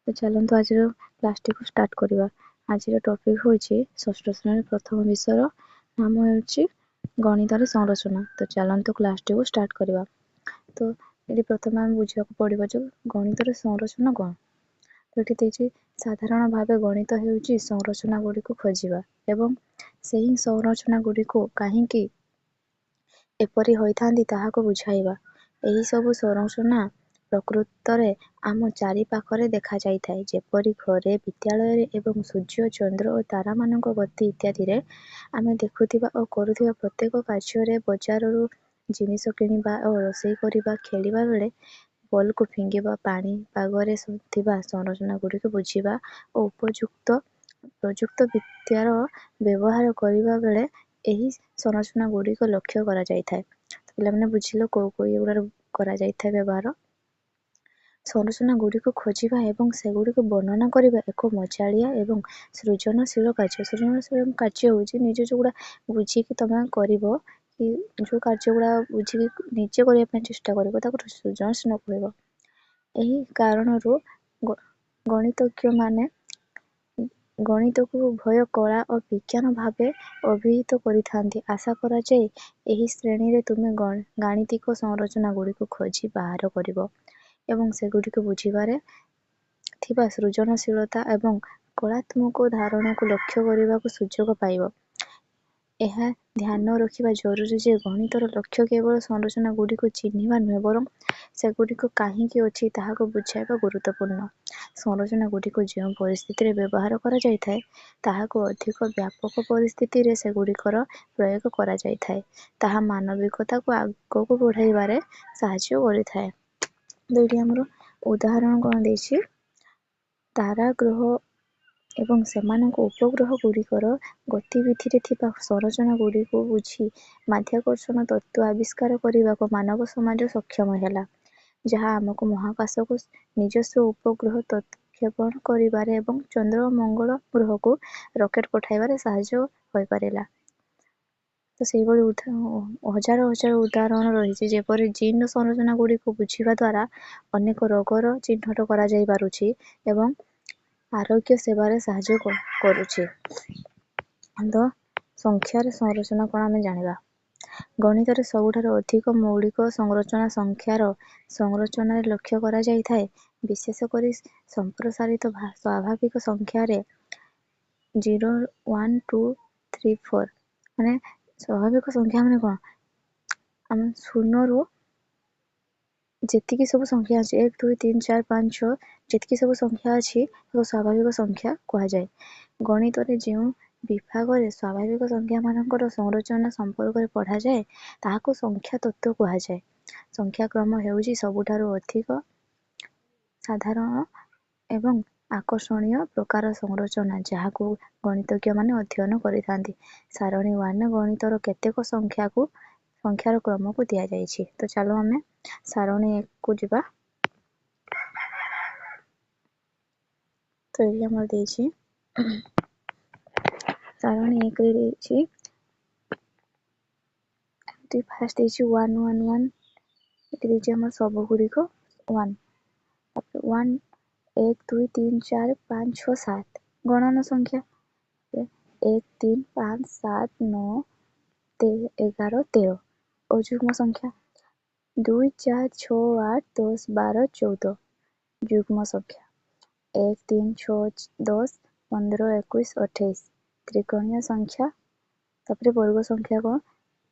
तो चलतु आज क्लास टी को स्टार्ट करवा। आज टॉपिक होची षष्ठ श्रेणी प्रथम विषय नाम होची गणितर संरचना। तो चलतु क्लास टी को स्टार्ट करवा। तो ये प्रथम आम बुझा पड़ो जो गणितर संरचना कौन। तो ये साधारण भाव गणित होची संरचना गुड़ी को खोजा एवं से ही संरचना गुड़ी को कहीं एपरी होइथांदी ताहाको बुझाइबा। एही सबु संरचना प्रकृत रे आम चारि पाखरे देखा जाई थाए, जेपरी घरे, विद्यालय एवं सूर्य, चंद्र और तारा मानक गति इत्यादि रे आमे देखुथिबा और करुथिबा प्रत्येक कार्य बजाररू जिनिस किनिबा और रोषेई करिबा, खेलिबा बेले बल को फिंगिबा, पानी पागरे थिबा संरचना गुड़ी को बुझिबा और उपयुक्त प्रयुक्त विद्यार व्यवहार करिबा बेले एही संरचना गुड़ी को लक्ष्य करा जाई थाए। तो पिला माने बुझिलो को एगुडा करा जाई थाए व्यवहार। संरचना गुड़ी को खोजिबा एवं सेगुड़ी को वर्णना करिबा एक मजालिया एवं सृजनशील कार्य। सृजनशील कार्य होची निजे जोगुडा बुझी कि तमे करिवो कि जो कार्य गुडा बुझी निजे करिया पे चेष्टा करिवो ताको सृजनशील कहबो। एही कारणरू गणितज्ञ माने गणित को भय कला और विज्ञान भावे अभिहित करिथांती। आशा करा जाए एही श्रेणी रे तुमे गाणितिक संरचना गुड़ी को खोजी बाहर करिवो एवं सेगुड़ी को बुझिबारे थिबा सृजनशीलता एवं कलात्मक धारणा को लक्ष्य करने को सुजोग पाइब। यह ध्यान रखिबा जरूरी जे गणितर लक्ष्य केवल संरचना गुड़ी को चिन्हिबा नुहे, बरं सेगुड़ी को काहींकी अछि ताहाको बुझाइबा गुरुत्वपूर्ण। संरचना गुड़ी को जो परिस्थिति रे व्यवहार करा जाय थाए ताहाको अधिक व्यापक परिस्थिति रे सेगुड़िकर प्रयोग करा जाय थाए, ताहा मानविकता को आगको बढ़ाइबारे साहाय्य करिथाए। दुईटी हमरो उदाहरण कौन देछि, तारा ग्रह एवं सेमानक उपग्रह गुड़िकर गतिविधि रे थिबा संरचना गुड़ी को बुझी माध्याकर्षण तत्व आविष्कार करने को मानव समाज सक्षम हैला, जहाँ आमको महाकाश को निजस्व उपग्रह प्रक्षेपण करिबारे एवं चंद्र और मंगल ग्रह को रॉकेट पठाइबारे साहाय्य होई पारेला। तो से हजार हजार उदाहरण रही जेपरी जीन संरचना गुड़ी को बुझिबा द्वारा अनेक रोगर चिन्हट करा जाई पारुछि एवं आरोग्य सेवारे साहाय्य करुछि। तो संख्यार संरचना कोन आमे जानिबा। गणितर सबुठारु अधिक मौलिक संरचना संख्यार संरचना लक्ष्य करा जाई थाए, विशेष करी संप्रसारित स्वाभाविक संख्या रे 0 1 2 3 4 माने स्वाभाविक संख्या माने कोन हम शून्य जेतिकी सब संख्या अछि 1 2 3 4 5 6 जेतिकी सब संख्या अछि तो स्वाभाविक संख्या कहा जाय। गणित रे जे विभाग रे स्वाभाविक संख्या मानकर संरचना संपर्क रे पढ़ा जाय ताहाको संख्या तत्व कहा जाय। संख्या क्रम हेउची सबुठारु अधिक साधारण एवं आकर्षणीय प्रकार संरचना जहाको गणितज्ञ माने अध्ययन करिथांती। सारणी 1 गणितर केतेक संख्यार क्रम को दिया जायछि। तो चलो हमें सारणी 1 को जिबा। तो ये हमर देछि सारणी 1 रे देछि तो फर्स्ट देछि 1 1 1 एटी देछि हमर सब गुडी को 1 1 1 2 3 4 5 6 7 गणन संख्या 1 3 5 7 9 11 13 और युग्म संख्या 2 4 6 8 10 12 14 युग्म संख्या 1 3 6 10 15 21 28 त्रिकोणीय संख्या। तापरे वर्ग संख्या को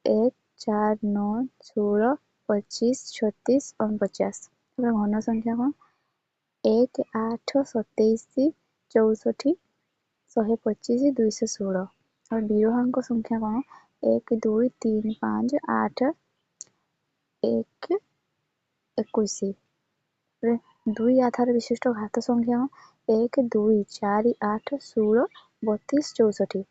1 4 9 16 25 36 49। घन संख्या को 1 8 27 64 125 216 और विरोहांक संख्या को 1 2 3 5 8 1 21। दुई आधार विशिष्ट घात संख्या 1 2 4 8 16 32 64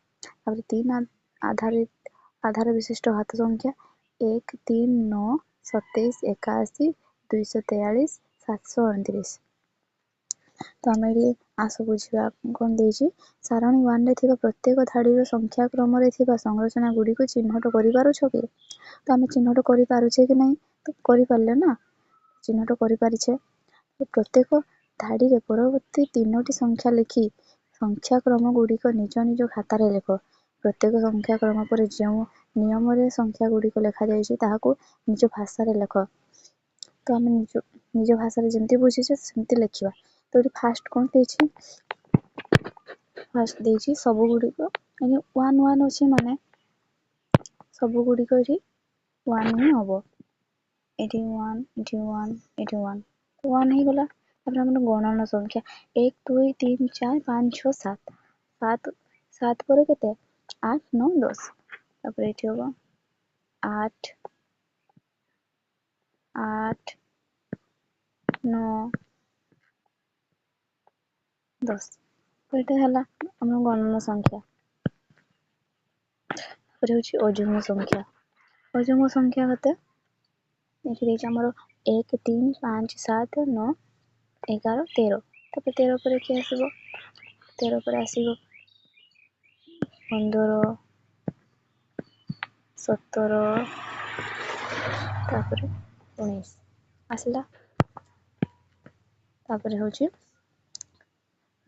और 3 आधार विशिष्ट घात संख्या 1 3 9 27 81 243 729। तो आम ये आस बुझा कौन देछि सारणी 1 रे थिबा प्रत्येक धाड़ी संख्या क्रम रे थिबा संरचना गुडी को चिन्हट करि पारुछ कि। तो आम चिन्हट करि पारुछे कि नहीं, तो करि पारले ना, चिन्हट करि पारिछे। तो प्रत्येक ଧାଡ଼ିରେ ପରବର୍ତ୍ତୀ 3ଟି ସଂଖ୍ୟା ଲେଖି ସଂଖ୍ୟାକ୍ରମ ଗୁଡ଼ିକ ନିଜ ନିଜ ଖାତାରେ ଲେଖ। ପ୍ରତ୍ୟେକ ସଂଖ୍ୟାକ୍ରମ ପରେ ଯେଉଁ ନିୟମରେ ସଂଖ୍ୟା ଗୁଡ଼ିକ ଲେଖାଯାଇଛି ତାହାକୁ ନିଜ ଭାଷାରେ ଲେଖ। ତ ଆମେ ନିଜ ଭାଷାରେ ଯେମିତି ବୁଝିଛେ ସେମିତି ଲେଖିବା। ତ ଏଠି ଫାଷ୍ଟ କ'ଣ ଦେଇଛି? ଫାଷ୍ଟ ଦେଇଛି ସବୁ ଗୁଡ଼ିକ ଏଠି 1 1 ଅଛି, ମାନେ ସବୁ ଗୁଡ଼ିକ ଏଠି 1 ହିଁ ହବ। ଏଠି 1, ଏଠି 1, ଏଠି 1, 1 ହେଇଗଲା। ତାପରେ ଆମର ଗଣନ ସଂଖ୍ୟା 1 2 3 4 5 6 7 7 ପରେ କେତେ? 8 9 10। ତାପରେ ଏଠି ହବ 8 8 9 10। ତ ଏଇଟା ହେଲା ଆମର ଗଣନ ସଂଖ୍ୟା। ତାପରେ ହେଉଛି ଅଯୁଗ୍ମ ସଂଖ୍ୟା। ଅଯୁଗ୍ମ ସଂଖ୍ୟା କେତେ? ଏଠି ଦେଇଛି ଆମର 1 3 5 7 9 11 13। ତାପରେ 13 ପରେ କିଏ ଆସିବ? 13 ପରେ ଆସିବ 15 17 ତାପରେ 19 ଆସିଲା। ତାପରେ ହେଉଛି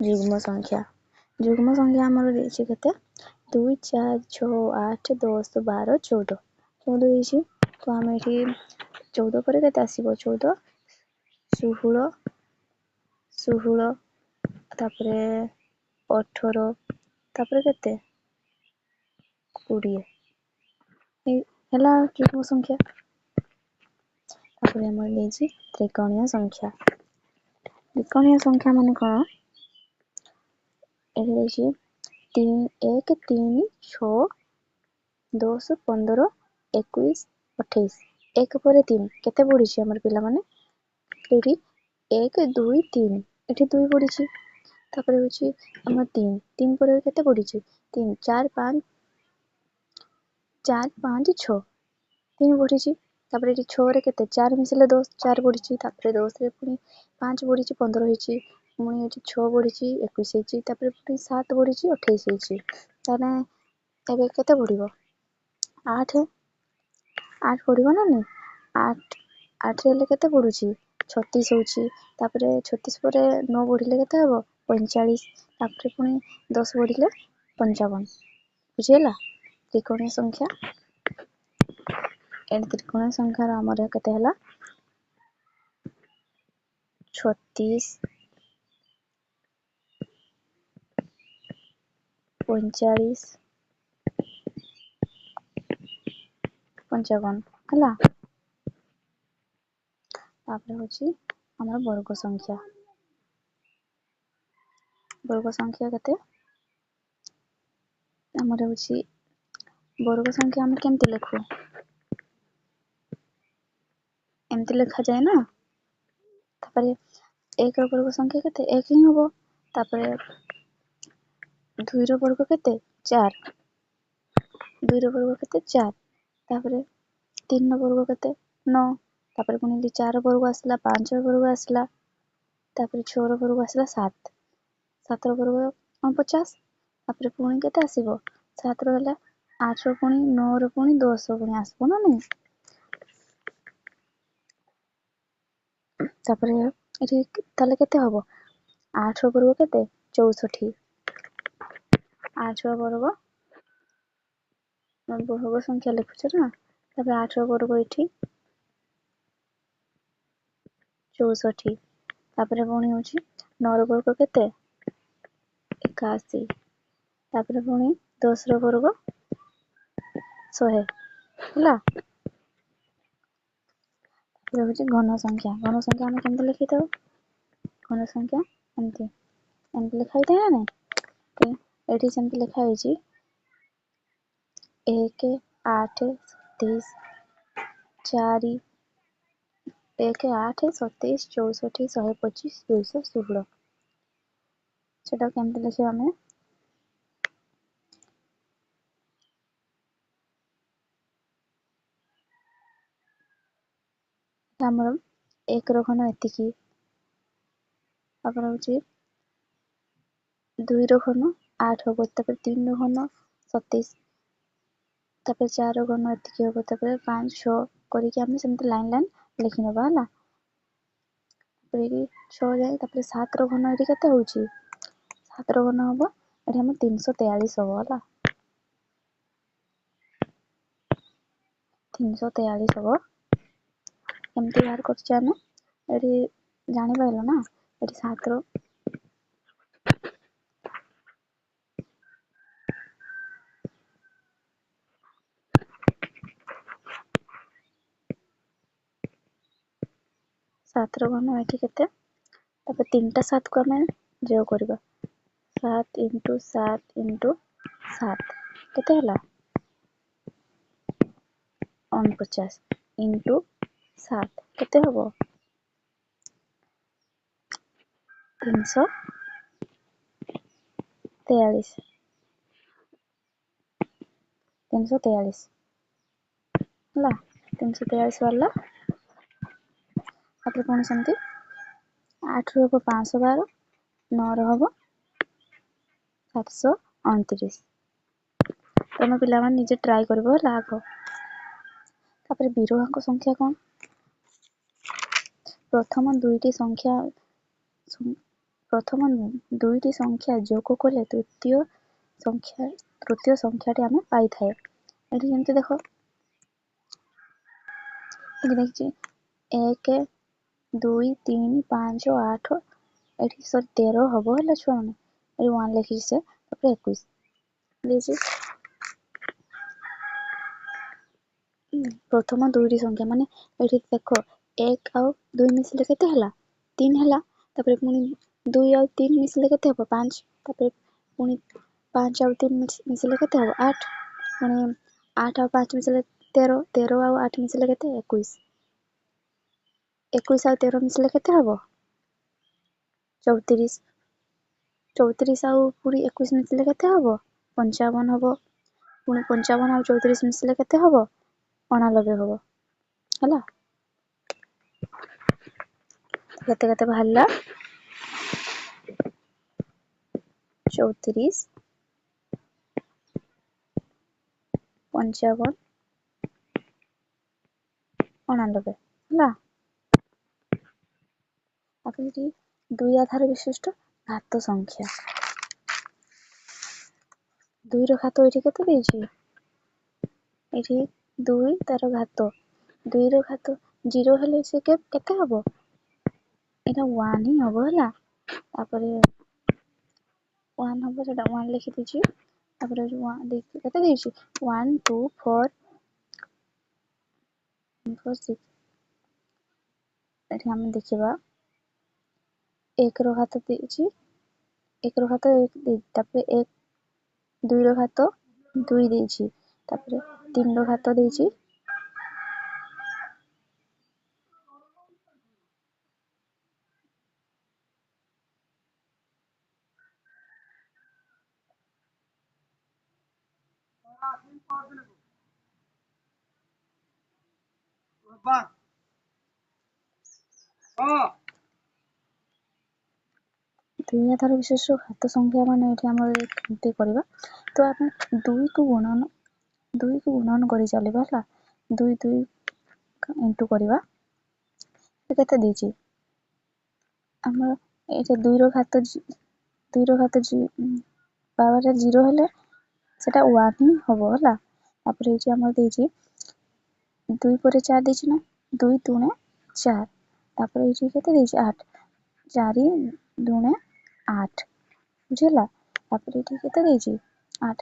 ଯୁଗ୍ମ ସଂଖ୍ୟା। ଯୁଗ୍ମ ସଂଖ୍ୟା ଆମର ଦେଇଛି କେତେ? 2 4 6 8 10 12 14 14 ଦେଇଛି। ତ ଆମେ ଏଠି 14 ପରେ କେତେ ଆସିବ? 14 16 ତାପରେ 18 ତାପରେ କେତେ? 20 ହେଲା ଯୁଗ୍ମ ସଂଖ୍ୟା। ତାପରେ ଆମର ଦେଇଛି ତ୍ରିକୋଣୀୟ ସଂଖ୍ୟା। ତ୍ରିକୋଣୀୟ ସଂଖ୍ୟା ମାନେ କ'ଣ? ଏଠି ଦେଇଛି 1 3 6 10 15 21 28। 1 ପରେ 3 କେତେ ପଡ଼ିଛି ଆମର ପିଲାମାନେ? ଏଠି 1 2 3 ଏଠି 2 ପଡ଼ିଛି। ତାପରେ ହେଉଛି ଆମର 3 ପରେ କେତେ ପଡ଼ିଛି? 3 4 5 6 3 ପଡ଼ିଛି। ତାପରେ ଏଠି 6ରେ କେତେ? 4 ମିଶିଲେ 10 4 ପଡ଼ିଛି। ତାପରେ 10ରେ ପୁଣି 5 ପଡ଼ିଛି 15 ହେଇଛି। ପୁଣି ଏଠି 6 ପଡ଼ିଛି 21 ହେଇଛି। ତାପରେ ପୁଣି 7 ପଡ଼ିଛି 28 ହେଇଛି। ତାହେଲେ ଏବେ କେତେ ପଡ଼ିବ? 8 ପଡ଼ିବ ନା ନାହିଁ? 8 ହେଲେ କେତେ ପଡ଼ୁଛି? 36 ହେଉଛି। ତାପରେ 36 ପରେ 9 ବଢ଼ିଲେ କେତେ ହେବ? 45। ତାପରେ ପୁଣି 10 ବଢ଼ିଲେ 55। ବୁଝିହେଲା? ତ୍ରିକୋଣୀୟ ସଂଖ୍ୟା। ଏଠି ତ୍ରିକୋଣୀୟ ସଂଖ୍ୟାର ଆମର କେତେ ହେଲା? 36 45 55 ହେଲା। ତାପରେ ହେଉଛି ଆମର ବର୍ଗ ସଂଖ୍ୟା। ବର୍ଗ ସଂଖ୍ୟା କେତେ? ଆମର ହେଉଛି ବର୍ଗ ସଂଖ୍ୟା ଆମେ କେମିତି ଲେଖୁ? ଏମିତି ଲେଖାଯାଏ ନା। ତାପରେ 1ର ବର୍ଗ ସଂଖ୍ୟା କେତେ? 1 ହିଁ ହବ। ତାପରେ 2ର ବର୍ଗ କେତେ? 4। 2ର ବର୍ଗ କେତେ? 4। ତାପରେ 3ର ବର୍ଗ କେତେ? 9। ତାପରେ ପୁଣି 4ର ବର୍ଗ ଆସିଲା, 5ର ବର୍ଗ ଆସିଲା, ତାପରେ 6ର ବର୍ଗ ଆସିଲା 7। 7ର ବର୍ଗ 50। ତାପରେ ପୁଣି କେତେ ଆସିବ? 7ର ହେଲା 8ର ପୁଣି 9ର ପୁଣି 10 ପୁଣି ଆସିବ ନା ନାହିଁ? ତାପରେ ଏଠି ତାହେଲେ କେତେ ହବ? 8ର ବର୍ଗ କେତେ? 64। 8ର ବର୍ଗ ସଂଖ୍ୟା ଲେଖୁଛ ନା। ତାପରେ 8ର ବର୍ଗ ଏଠି 64। ତାପରେ ପୁଣି ହେଉଛି 9ର ବର୍ଗ କେତେ? 81। ତାପରେ ପୁଣି 10ର ବର୍ଗ 100 ହେଲା। ତାପରେ ହେଉଛି ଘନ ସଂଖ୍ୟା। ଘନ ସଂଖ୍ୟା ଆମେ କେମିତି ଲେଖିଥାଉ? ଘନ ସଂଖ୍ୟା ଏମିତି ଲେଖା ହେଇଥାଏ ନା ନାହିଁ? ଏଠି ସେମିତି ଲେଖା ହେଇଛି 1 8 27 4 1 8 27 64 125 216। ସେଟା କେମିତି ଲେଖିବା ଆମେ? ଆମର 1ର ଘନ ଏତିକି। ତାପରେ ହେଉଛି 2ର ଘନ 8 ହବ। ତାପରେ 3ର ଘନ 27। ତାପରେ 4ର ଘନ ଏତିକି ହବ। ତାପରେ 5 6 କରିକି ଆମେ ସେମିତି ଲାଇନ୍ ଲେଖି ନେବା ହେଲା। ଏଠି 6 ଯାଏ। ତାପରେ 7ର ଘନ ଏଠି କେତେ ହେଉଛି? 7ର ଘନ ହବ ଏଠି ଆମର 343 ହବ ହେଲା। 343 ହବ। କେମିତି ବାହାର କରୁଛେ ଆମେ? ଏଠି ଜାଣିପାରିଲ ନା, ଏଠି 7ର ଘନ ଏଠି କେତେ? ତାପରେ 3ଟା 7କୁ ଆମେ ଯୋଗ କରିବା। 7 × 7 × 7 କେତେ ହେଲା? 49 × 7 କେତେ ହବ? 343 ହେଲା। 343 ବାହାରିଲା। ତାପରେ ପୁଣି ସେମିତି 8ରୁ ହବ 512, 9ର ହବ 729। ତମେ ପିଲାମାନେ ନିଜେ ଟ୍ରାଏ କରିବ ହେଲା ଆଗ। ତାପରେ ବିରୋହଙ୍କ ସଂଖ୍ୟା କଣ? ପ୍ରଥମ ଦୁଇଟି ସଂଖ୍ୟା ଯୋଗ କଲେ ତୃତୀୟ ସଂଖ୍ୟାଟି ଆମେ ପାଇଥାଏ। ଏଠି ଯେମିତି ଦେଖ, ଏଠି ଦେଖିଛି 1 2 3 5 8 ଏଠି 13 ହବ ହେଲା ଛୁଆମାନେ। ଏଠି 1 ଲେଖିଛି ସେ, ତାପରେ 21 ଦେଇଛି। ପ୍ରଥମ ଦୁଇଟି ସଂଖ୍ୟା ମାନେ ଏଠି ଦେଖ 1 ଆଉ 2 ମିଶିଲେ କେତେ ହେଲା? 3 ହେଲା। ତାପରେ ପୁଣି 2 ଆଉ 3 ମିଶିଲେ କେତେ ହବ? 5। ତାପରେ ପୁଣି 5 ଆଉ 3 ମିଶିଲେ କେତେ ହବ? 8। ପୁଣି 8 ଆଉ 5 ମିଶିଲେ 13। 13 ଆଉ 8 ମିଶିଲେ କେତେ? 21। 21 ଆଉ 13 ମିଶିଲେ କେତେ ହବ? 34। 34 ଆଉ ପୁଣି 21 ମିଶିଲେ କେତେ ହବ? 55 ହବ। ପୁଣି 55 ଆଉ 34 ମିଶିଲେ କେତେ ହବ? 89 ହବ ହେଲା। କେତେ ବାହାରିଲା? 34, 55, 89 ହେଲା। ତାପରେ ଏଠି 2 ଆଧାର ବିଶିଷ୍ଟ ଘାତ ସଂଖ୍ୟା। 2ର ଘାତ ଏଠି କେତେ ଦେଇଛି? ଏଠି 2 ତାର ଘାତ। 2ର ଘାତ 0 ହେଲେ ସେ କେତେ ହବ? ଏଇଟା 1 ହିଁ ହବ ହେଲା। ତାପରେ 1 ହବ, ସେଟା 1 ଲେଖିଦେଇଛି। ତାପରେ କେତେ ଦେଇଛି? 1 2 4 6। ଏଠି ଆମେ ଦେଖିବା 1ର ଘାତ ଦେଇଛି। 1ର ଘାତ 1 ଦେଇଛି। ତାପରେ 2ର ଘାତ 2 ଦେଇଛି। ତାପରେ 3ର ଘାତ ଦେଇଛି। ଦୁଇ ଆଧାର ବିଶିଷ୍ଟ ଘାତ ସଂଖ୍ୟା ମାନେ ଏଠି ଆମର କେମିତି କରିବା? ତ ଆମେ 2କୁ ଗୁଣନ କରି ଚାଲିବା ହେଲା। 2 ଇଣ୍ଟୁ କରିବା। କେତେ ଦେଇଛି? ଆମର ଏଇଟା 2ର ଘାତ ପାୱାରରେ 0 ହେଲେ ସେଟା 1 ହିଁ ହବ ହେଲା। ତାପରେ ଏଇଠି ଆମର ଦେଇଛି 2 ପରେ 4 ଦେଇଛି ନା, 2 ଦୁଣେ 4। ତାପରେ ଏଇଠି କେତେ ଦେଇଛି? 8। 4 ଦୁଣେ 8 ବୁଝିହେଲା। ତାପରେ ଏଠି କେତେ ଦେଇଛି? 8।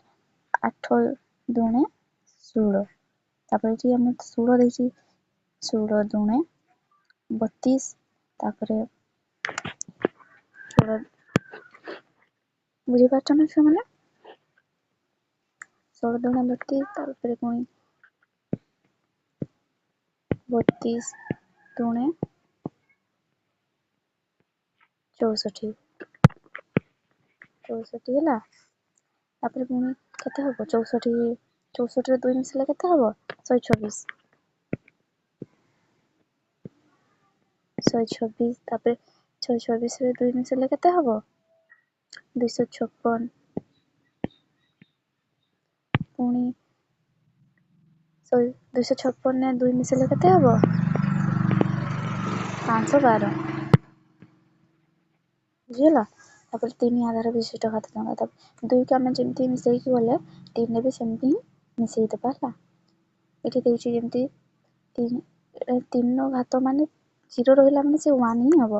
8 ଦୁଣେ 16। ତାପରେ ଏଠି ଆମର 16 ଦେଇଛି। 16 ଦୁଣେ 32। ତାପରେ 16 ବୁଝିପାରୁଛ ନା ଛୁଆମାନେ? 16 ଦୁଣେ 32। ତାପରେ ପୁଣି 32 ଦୁଣେ 64 ହେଲା। ତାପରେ ପୁଣି କେତେ ହବ? 64ରେ 2 ମିଶିଲେ କେତେ ହବ? 126। 126। ତାପରେ 126ରେ 2 ମିଶିଲେ କେତେ ହବ? 256। ପୁଣି 256ରେ 2 ମିଶିଲେ କେତେ ହବ? 512। ବୁଝିଗଲା। ତାପରେ 3 ଆଧାର ବିଶିଷ୍ଟ ଘାତ ସଂଖ୍ୟା, ତାପରେ 2 କୁ ଆମେ ଯେମିତି ମିଶେଇକି ଗଲେ 3 ବି ସେମିତି ହିଁ ମିଶେଇ ଦେବା ହେଲା। ଏଠି ଦେଇଛି ଯେମିତି 3 ର ଘାତ ମାନେ 0 ରହିଲା ମାନେ ସେ 1 ହିଁ ହବ।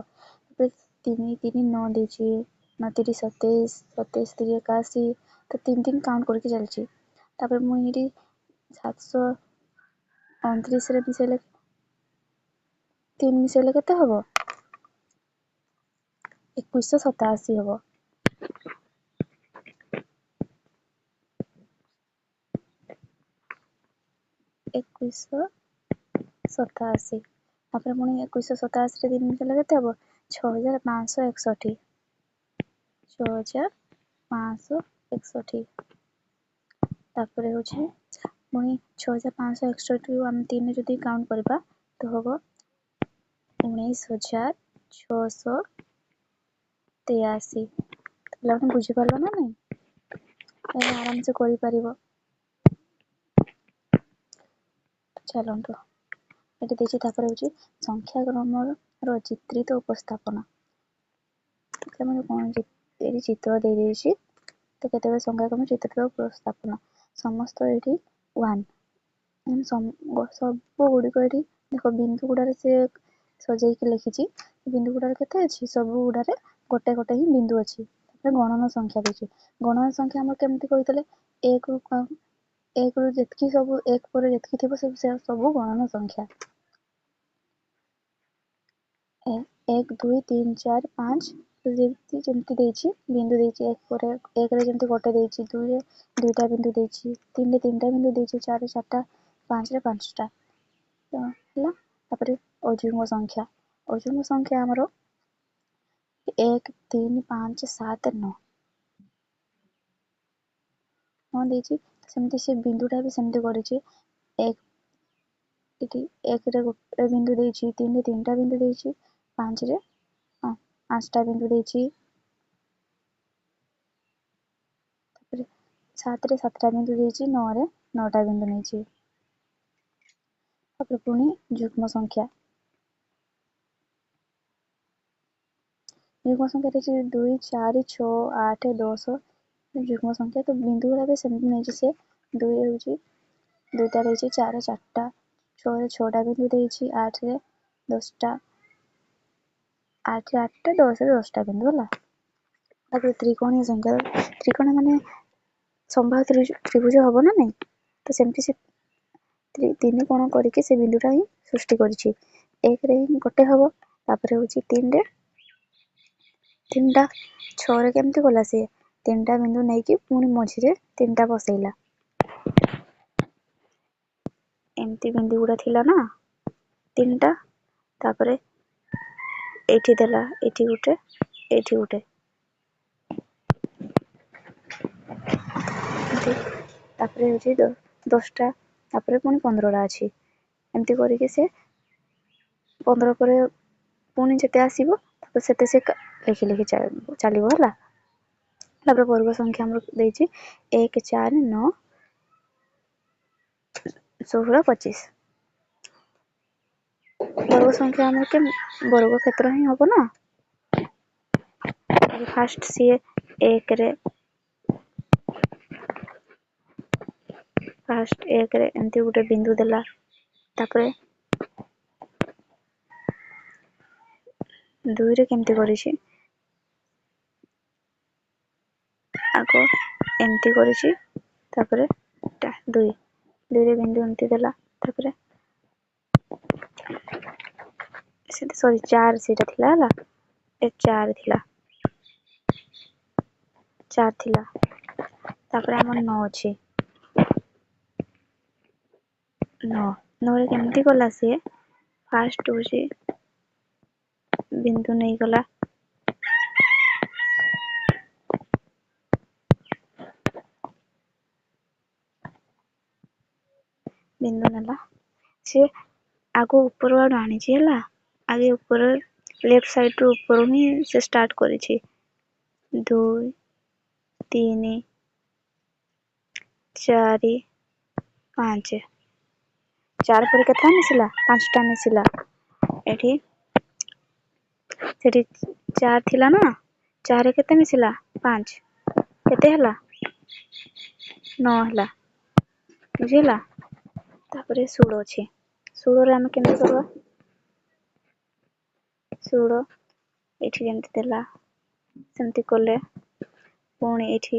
ତାପରେ 3 3 9 ଦେଇଛି, 9 3 27, 27 3 81, ତ 3 କାଉଣ୍ଟ କରିକି ଚାଲିଛି। ତାପରେ ମୁଁ ଏଠି 729ରେ ମିଶେଇଲେ 3 ମିଶେଇଲେ କେତେ ହବ? 2187 ହବ। ଏକୋଇଶଶହ ସତାଅଶୀ। ତାପରେ ପୁଣି 2187ରେ 3 ମିଶେଇଲେ କେତେ ହବ? 6561। 6561। ତାପରେ ହଉଛି ପୁଣି 6561କୁ ଆମେ 3 ଯଦି କାଉଣ୍ଟ କରିବା ତ ହବ 19683। ପିଲାମାନେ ବୁଝିପାରିଲ ନା ନାଇଁ? ଆରାମସେ କରିପାରିବ। ଚାଲନ୍ତୁ ଏଠି ଦେଇଛି। ତାପରେ ହଉଛି ସଂଖ୍ୟା କ୍ରମର ଚିତ୍ରିତ ଉପସ୍ଥାପନା। ମାନେ କଣ ଏଠି ଚିତ୍ର ଦେଇଦେଇଛି, ତ କେତେବେଳେ ସଂଖ୍ୟା କ୍ରମ ଚିତ୍ରିତ ଉପସ୍ଥାପନା। ସମସ୍ତ ଏଠି 1, ସବୁ ଗୁଡ଼ିକ ଏଠି ଦେଖ ବିନ୍ଦୁ ଗୁଡ଼ାରେ ସେ ସଜେଇକି ଲେଖିଛି। ବିନ୍ଦୁ ଗୁଡ଼ାରେ କେତେ ଅଛି? ସବୁ ଗୁଡ଼ାରେ ଗୋଟେ ଗୋଟେ ହିଁ ବିନ୍ଦୁ ଅଛି। ତାପରେ ଗଣନ ସଂଖ୍ୟା ଦେଇଛି। ଗଣନ ସଂଖ୍ୟା ଆମର କେମିତି କହିଥିଲେ? 1ରୁ ଯେତିକି ସବୁ 1 ପରେ ଯେତିକି ଥିବ ସବୁ ଗଣନ ସଂଖ୍ୟା। 1 2 3 4 5 ଯେମିତି ଦେଇଛି ବିନ୍ଦୁ ଦେଇଛି। 1 ପରେ 1ରେ ଯେମିତି ଗୋଟେ ଦେଇଛି, 2ରେ 2ଟା ବିନ୍ଦୁ ଦେଇଛି, 3ରେ 3ଟା ବିନ୍ଦୁ ଦେଇଛି, 4ରେ 4ଟା, 5ରେ 5ଟା ହେଲା। ତାପରେ ଅଯୁଗ୍ମ ସଂଖ୍ୟା। ଅଯୁଗ୍ମ ସଂଖ୍ୟା ଆମର 1 3 5 7 9 ଦେଇଛି। ସେମିତି ସେ ବିନ୍ଦୁଟା ବି ସେମିତି କରିଛି। ଏଠି 1ରେ ଗୋଟେ ବିନ୍ଦୁ ଦେଇଛି, 3ରେ 3ଟା ବିନ୍ଦୁ ଦେଇଛି, 5ରେ 5ଟା ବିନ୍ଦୁ ଦେଇଛି, ତାପରେ 7ରେ 7ଟା ବିନ୍ଦୁ ଦେଇଛି, 9ରେ 9ଟା ବିନ୍ଦୁ ନେଇଛି। ତାପରେ ପୁଣି ଯୁଗ୍ମ ସଂଖ୍ୟା। ଯୁଗ୍ମ ସଂଖ୍ୟା ଦେଇଛି 2 4 6 8 10 ଯୁଗ୍ମ ସଂଖ୍ୟା। ତ ବିନ୍ଦୁ ଗୁଡ଼ା ବି ସେମିତି ନେଇଛି ସେ। 2ରେ ହଉଛି 2ଟା ଦେଇଛି, 4ରେ 4ଟା, 6ରେ 6ଟା ବିନ୍ଦୁ ଦେଇଛି, 8ରେ 10ଟା, 8ରେ 8ଟା, 10ରେ 10ଟା ବିନ୍ଦୁ ହେଲା। ତାପରେ ତ୍ରିକୋଣୀୟ ସଂଖ୍ୟା। ତ୍ରିକୋଣ ମାନେ ସମବାହୁ ତ୍ରିଭୁଜ ହବ ନା ନାଇଁ? ତ ସେମିତି ସେ 3 କୋଣ କରିକି ସେ ବିନ୍ଦୁଟା ହିଁ ସୃଷ୍ଟି କରିଛି। 1ରେ ହିଁ ଗୋଟେ ହବ, ତାପରେ ହଉଛି 3ରେ 3ଟା, 6ରେ କେମିତି କଲା? ସେ 3ଟା ବିନ୍ଦୁ ନେଇକି ପୁଣି ମଝିରେ 3ଟା ବସେଇଲା। ଏମିତି ବିନ୍ଦୁ ଗୁଡ଼ା ଥିଲା ନା 3ଟା। ତାପରେ ଏଇଠି ଦେଲା, ଏଇଠି ଗୋଟେ, ଏଇଠି ଗୋଟେ। ତାପରେ ହଉଛି 10ଟା, ତାପରେ ପୁଣି 15ଟା ଅଛି। ଏମିତି କରିକି ସେ 15 ପରେ ପୁଣି ଯେତେ ଆସିବ ତାପରେ ସେତେ ସେ ଲେଖି ଲେଖି ଚାଲିବ ହେଲା। ତାପରେ ବର୍ଗ ସଂଖ୍ୟା ଆମର ଦେଇଛି 1 4 9 16 25। ବର୍ଗ ସଂଖ୍ୟା ଆମର ବର୍ଗ କ୍ଷେତ୍ର ହିଁ ହବ ନା। ଫାଷ୍ଟ ସିଏ 1ରେ ଏମିତି ଗୋଟେ ବିନ୍ଦୁ ଦେଲା। ତାପରେ 2ରେ କେମିତି କରିଛି? ଆଗ ଏମିତି କରିଛି, ତାପରେ 2ରେ ବିନ୍ଦୁ ଏମିତି ଦେଲା। ତାପରେ 4 ସେଇଟା ଥିଲା ହେଲା। 4 ଥିଲା। ତାପରେ ଆମର 9 ଅଛି। 9ରେ କେମିତି କଲା? ସିଏ ଫାଷ୍ଟ ହଉଛି ବିନ୍ଦୁ ନେଇଗଲା, ବିନ୍ଦୁ ନେଲା। ସିଏ ଆଗ ଉପର ଆଡୁ ଆଣିଛି ହେଲା। ଆଗେ ଉପର ଲେଫ୍ଟ ସାଇଡରୁ ଉପରୁ ହିଁ ସେ ଷ୍ଟାର୍ଟ କରିଛି। 2 3 4 5। 4 ପରେ କେତେଟା ମିଶିଲା? 5ଟା ମିଶିଲା। ସେଠି 4 ଥିଲା ନା, 4 କେତେ ମିଶିଲା 5 କେତେ ହେଲା 9 ହେଲା ବୁଝିଲା। ତାପରେ ଷୋଳ ଅଛି, ଷୋଳରେ ଆମେ କେମିତି କରିବା, ଷୋଳ ଏଠି ଯେମିତି ଦେଲା ସେମିତି କଲେ ପୁଣି ଏଠି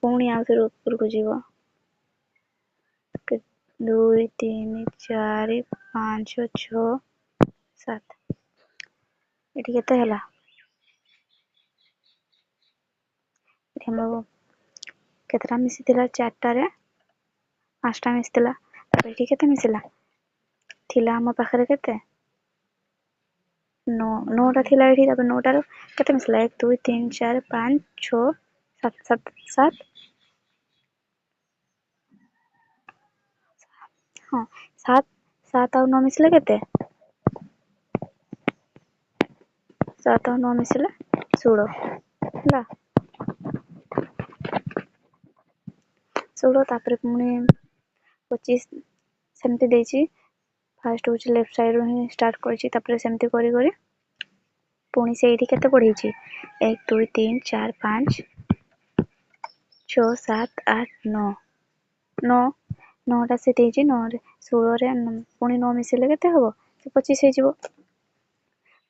ପୁଣି ଆଉ ଥରେ ଉପରକୁ ଯିବ 2 3 4 5 6 7 ଏଠି କେତେ ହେଲା, ଏଠି ଆମର କେତେଟା ମିଶିଥିଲା 4ଟାରେ 5ଟା ମିଶିଥିଲା, ତାପରେ ଏଠି କେତେ ମିଶିଲା ଥିଲା ଆମ ପାଖରେ କେତେ 9ଟା ଥିଲା ଏଠି, ତାପରେ 9ଟାରୁ କେତେ ମିଶିଲା 1 2 3 4 5 6 7 7 ହଁ 7 ଆଉ 9 ମିଶିଲେ କେତେ 7 ଆଉ 9 ମିଶିଲେ 16 ହେଲା 16, ତାପରେ ପୁଣି 25 ସେମିତି ଦେଇଛି, ଫାଷ୍ଟ ହଉଛି ଲେଫ୍ଟ ସାଇଡରୁ ହିଁ ଷ୍ଟାର୍ଟ କରିଛି, ତାପରେ ସେମିତି କରି କରି ପୁଣି ସେଇଠି କେତେ ପଢେଇଛି 1 2 3 4 5 6 7 8 9 9ଟା ସେ ଦେଇଛି, 9ରେ 16ରେ ପୁଣି 9 ମିଶିଲେ କେତେ ହବ 25 ହେଇଯିବ।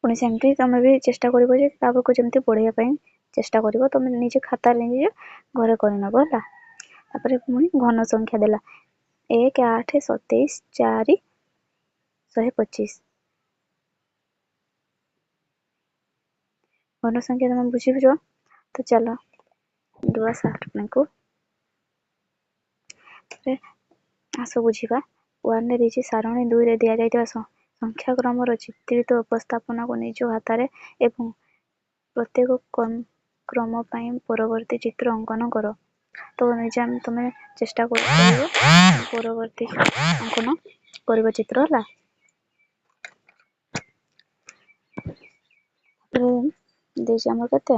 ପୁଣି ସେମିତି ତମେ ବି ଚେଷ୍ଟା କରିବ ଯେ ତାପରକୁ ଯେମିତି ପଢେଇବା ପାଇଁ ଚେଷ୍ଟା କରିବ, ତମେ ନିଜେ ଖାତାରେ ନିଜେ ଘରେ କରିନେବ ହେଲା। ତାପରେ ପୁଣି ଘନ ସଂଖ୍ୟା ଦେଲା 1 8 27 4 125, ଘନ ସଂଖ୍ୟା ତମେ ବୁଝିବୁଛ ତ ଚାଲ ଦୁଆ ସାର୍ଙ୍କୁ ଆସ ବୁଝିବା। 1ରେ ଦେଇଛି ସାରଣୀ 2ରେ ଦିଆଯାଇଥିବା ସଂଖ୍ୟା କ୍ରମର ଚିତ୍ରିତ ଉପସ୍ଥାପନାକୁ ନିଜ ହାତରେ ଏବଂ ପ୍ରତ୍ୟେକ କ୍ରମ ପାଇଁ ପରବର୍ତ୍ତୀ ଚିତ୍ର ଅଙ୍କନ କର। ତ ନିଜେ ତମେ ଚେଷ୍ଟା କରିବ ପରବର୍ତ୍ତୀ ଅଙ୍କନ କରିବ ଚିତ୍ର ହେଲା। ଦେଇଛି ଆମର କେତେ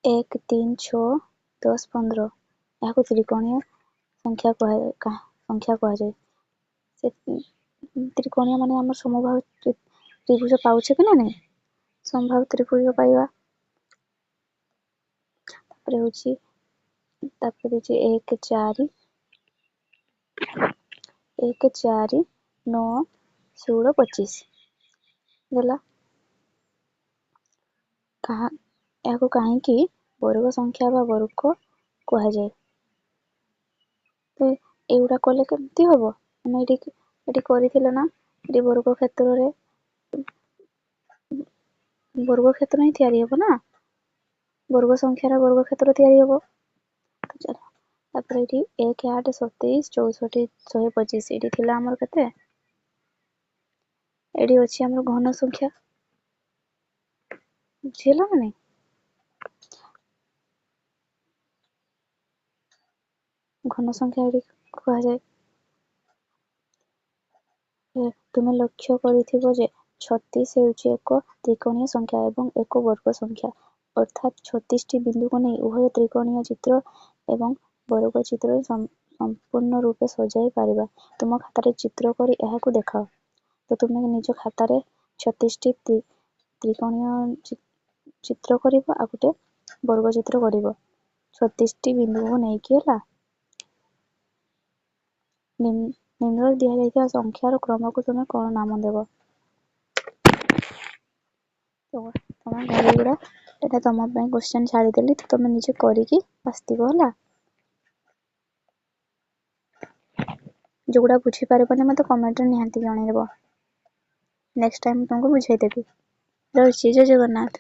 1 3 6 10 15, ଏହାକୁ ତ୍ରିକୋଣୀୟ ସଂଖ୍ୟା କୁହାଯାଏ। ସେ ତ୍ରିକୋଣୀୟ ମାନେ ଆମର ସମବାହୁ ତ୍ରିଭୁଜ ପାଉଛେ କି ନା ନାଇଁ, ସମବାହୁ ତ୍ରିଭୁଜ ପାଇବା। ତାପରେ ହଉଛି ତାପରେ ଦେଇଛି 1 4 9 16 25 ଦେଲା। ଏହାକୁ କାହିଁକି ବର୍ଗ ସଂଖ୍ୟା ବା ବର୍ଗ କୁହାଯାଏ। ତ ଏଗୁଡା କଲେ କେମିତି ହବ, ଆମେ ଏଠି କରିଥିଲେ ନା, ଏଠି ବର୍ଗ କ୍ଷେତ୍ର ହିଁ ତିଆରି ହବ ନା, ବର୍ଗ ସଂଖ୍ୟାର ବର୍ଗ କ୍ଷେତ୍ର ତିଆରି ହବ। ତାପରେ ଏଠି 1 8 27 64 125, ଏଠି ଥିଲା ଆମର କେତେ, ଏଠି ଅଛି ଆମର ଘନ ସଂଖ୍ୟା, ବୁଝିହେଲା ନା ନାଇଁ। ଘନ ସଂଖ୍ୟା ଏଠି କୁହାଯାଏ। ତୁମେ ଲକ୍ଷ୍ୟ କରିଥିବ ଯେ 36 ହେଉଛି ଏକ ତ୍ରିକୋଣୀୟ ସଂଖ୍ୟା ଏବଂ ଏକ ବର୍ଗ ସଂଖ୍ୟା, ଅର୍ଥାତ୍ 36ଟି ବିନ୍ଦୁକୁ ନେଇ ଉଭୟ ତ୍ରିକୋଣୀୟ ଚିତ୍ର ଏବଂ ବର୍ଗ ଚିତ୍ରରେ ସମ୍ପୂର୍ଣ୍ଣ ରୂପେ ସଜାଇ ପାରିବା। ତୁମ ଖାତାରେ ଚିତ୍ର କରି ଏହାକୁ ଦେଖାଅ। ତ ତୁମେ ନିଜ ଖାତାରେ 36ଟି ତ୍ରିକୋଣୀୟ ଚିତ୍ର କରିବ ଆଉ ଗୋଟେ ବର୍ଗ ଚିତ୍ର କରିବ 36ଟି ବିନ୍ଦୁକୁ ନେଇକି ହେଲା। ନିମ୍ନରେ ଦିଆଯାଇଥିବା ସଂଖ୍ୟାର କ୍ରମକୁ ତୁମେ କଣ ନାମ ଦେବ। ତମ ଘରେ ଗୁଡା ଏଟା ତମ ପାଇଁ କ୍ୱେଶ୍ଚନ ଛାଡ଼ିଦେଲି, ତ ତମେ ନିଜେ କରିକି ଆସିଥିବ ହେଲା। ଯୋଉଗୁଡ଼ା ବୁଝିପାରିବନି ମତେ କମେଣ୍ଟରେ ନିହାତି ଜଣେଇବ, ନେକ୍ସଟ ଟାଇମ୍ ତୁମକୁ ବୁଝେଇଦେବି। ରହୁଛି, ଜୟ ଜଗନ୍ନାଥ।